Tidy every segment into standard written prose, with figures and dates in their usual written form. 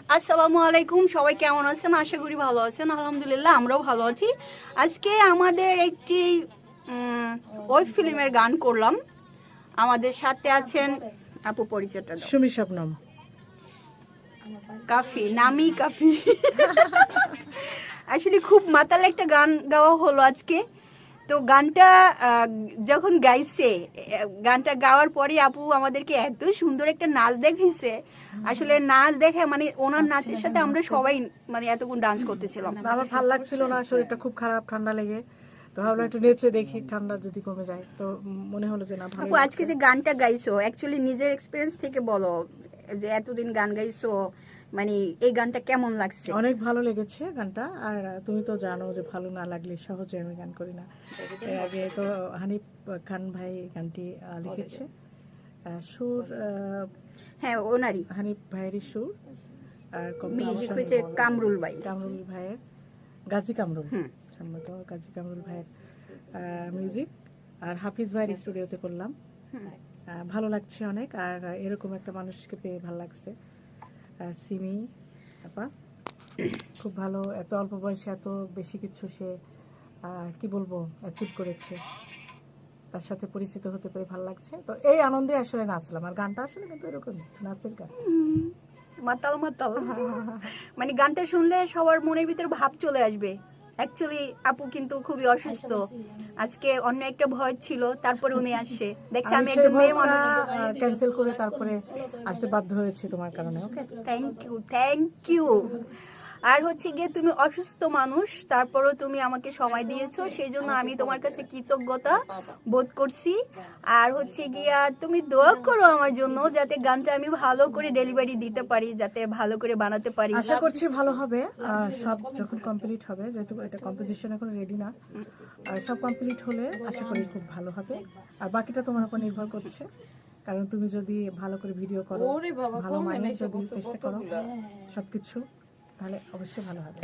আসসালামু আলাইকুম, সবাই কেমন আছেন? আশা করি ভালো আছেন। আলহামদুলিল্লাহ আমরাও ভালো আছি। আজকে আমাদের একটি ওয়েব ফিল্মের গান করলাম। আমাদের সাথে আছেন আপু, পরিচয়টা দাও। সুমি শবনম। কাফি, নামি কাফি। আসলে খুব মাতাল একটা গান গাওয়া হলো আজকে। তো গানটা যখন গাইছে, গানটা গাওয়ার পরে আপু আমাদেরকে এত সুন্দর একটা নাচ দেখিয়েছে। আসলে নাচ দেখে মানে ওনার নাচের সাথে আমরা সবাই মানে এতক্ষণ ডান্স করতেছিলাম। আমার ভালো লাগছিল না, শরীরটা খুব খারাপ, ঠান্ডা লেগে। তো ভাবলাম একটু নেচে দেখি, ঠান্ডা যদি কমে যায়। তো মনে হলো যে না, ভালো। আপু আজকে যে গানটা গাইছো, অ্যাকচুয়ালি নিজের এক্সপিরিয়েন্স থেকে বলো যে এতদিন গান গাইছো, মানে এই গানটা কেমন লাগছে? অনেক ভালো লেগেছে গানটা। আর তুমি তো জানো যে ভালো না লাগলে সহজে আমি গান করি না। এর আগে তো হানিফ খান ভাই গানটি লিখেছে, সুর হ্যাঁ, ওনারই হানিফ ভাইয়েরই সুর, আর মিউজিক হয়েছে কামরুল ভাই, কামরুল ভাইয়ের, গাজী কামরুল, সম্ভবত গাজী কামরুল ভাইয়ের মিউজিক। আর হাফিজ ভাইয়ের স্টুডিওতে করলাম। ভালো লাগছে অনেক। আর এরকম একটা মানুষকে পেয়ে ভালো লাগছে। সিমি আপা খুব ভালো, এত অল্প বয়সে এত বেশি কিছু সে কি বলবো অ্যাচিভ করেছে। তার সাথে পরিচিত হতে পেরে ভালো লাগছে। তো এই আনন্দে আসলে নাচলাম। আর গানটা আসলে কিন্তু এরকম নাচের গান, মাতাল মাতাল। মানে গানটা শুনলে সবার মনের ভিতরে ভাব চলে আসবে। অ্যাকচুয়ালি আপু কিন্তু খুবই অসুস্থ, আজকে অন্য একটা ভয় ছিল, তারপরে উনি আসছে। দেখছি আমি একজন মেয়ে মানুষ, ক্যান্সেল করে তারপরে আসতে বাধ্য হয়েছি তোমার কারণে। ওকে, থ্যাংক ইউ। আর হচ্ছে গিয়ে তুমি অসুস্থ মানুষ, তারপরও তুমি আমাকে সময় দিয়েছো, সেই জন্য আমি তোমার কাছে কৃতজ্ঞতা বোধ করছি। আর হচ্ছে গিয়া তুমি দোয়া করো আমার জন্য, যাতে গানটা আমি ভালো করে ডেলিভারি দিতে পারি, যাতে ভালো করে বানাতে পারি। আশা করছি ভালো হবে। সব যখন কমপ্লিট হবে, যেহেতু এটা কম্পোজিশন এখন রেডি না, আর সব কমপ্লিট হলে আশা করি খুব ভালো হবে। আর বাকিটা তোমার উপর নির্ভর করছে, কারণ তুমি যদি ভালো করে ভিডিও করো, ভালো মানের যদি চেষ্টা করো সবকিছু, তাহলে অবশ্যই ভালো হবে।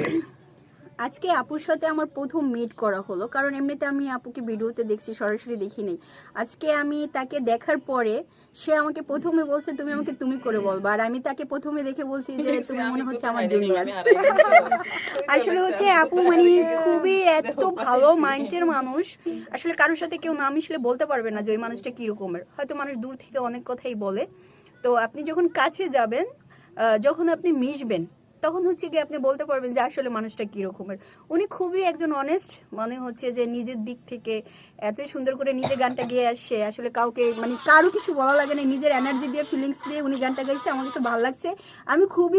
আজকে আপুর সাথে আমার প্রথম মিট করা হলো, কারণ এমনিতে আমি আপুকে ভিডিওতে দেখছি, সরাসরি দেখিনি। আজকে আমি তাকে দেখার পরে সে আমাকে প্রথমে বলছে তুমি আমাকে তুমি করে বলবা, আর আমি তাকে প্রথমে দেখে বলছি যে তুমি মনে হচ্ছে আমার জুনিয়র। আসলে হচ্ছে আপু মানে খুবই এত ভালো মাইন্ডের মানুষ। আসলে কারোর সাথে কেউ না মিশলে বলতে পারবে না যে ওই মানুষটা কি রকমের। হয়তো মানুষ দূর থেকে অনেক কথাই বলে, তো আপনি যখন কাছে যাবেন, যখন আপনি মিশবেন, তখন হচ্ছে কি আপনি বলতে পারবেন যে আসলে মানুষটা কি রকমের। উনি খুবই একজন অনেস্ট, মানে হচ্ছে যে নিজের দিক থেকে এত সুন্দর করে নিজে গানটা গেয়ে আসছে। আসলে কাউকে মানে কারো কিছু বলা লাগে না, নিজের এনার্জি দিয়ে ফিলিংস দিয়ে উনি গানটা গাইছে। আমার কাছে ভালো লাগছে। আমি খুবই